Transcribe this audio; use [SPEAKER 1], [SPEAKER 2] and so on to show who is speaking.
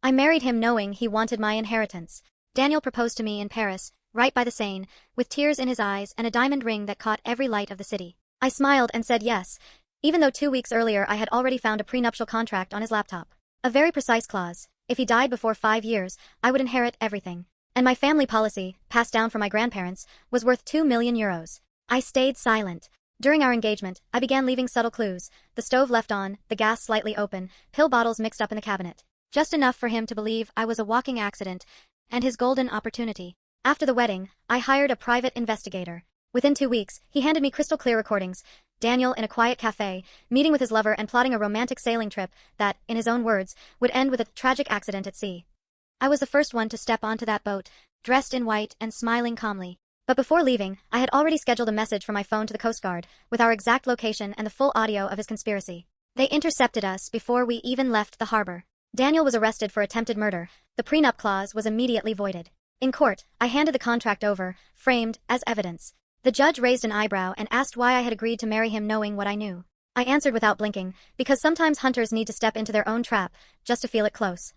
[SPEAKER 1] I married him knowing he wanted my inheritance. Daniel proposed to me in Paris, right by the Seine, with tears in his eyes and a diamond ring that caught every light of the city. I smiled and said yes, even though 2 weeks earlier I had already found a prenuptial contract on his laptop. A very precise clause: if he died before 5 years, I would inherit everything. And my family policy, passed down from my grandparents, was worth 2 million euros. I stayed silent. During our engagement, I began leaving subtle clues: the stove left on, the gas slightly open, pill bottles mixed up in the cabinet. Just enough for him to believe I was a walking accident, and his golden opportunity. After the wedding, I hired a private investigator. Within 2 weeks, he handed me crystal clear recordings. Daniel in a quiet cafe, meeting with his lover and plotting a romantic sailing trip that, in his own words, would end with a tragic accident at sea. I was the first one to step onto that boat, dressed in white and smiling calmly. But before leaving, I had already scheduled a message from my phone to the Coast Guard, with our exact location and the full audio of his conspiracy. They intercepted us before we even left the harbor. Daniel was arrested for attempted murder. The prenup clause was immediately voided. In court, I handed the contract over, framed, as evidence. The judge raised an eyebrow and asked why I had agreed to marry him knowing what I knew. I answered without blinking, because sometimes hunters need to step into their own trap, just to feel it close.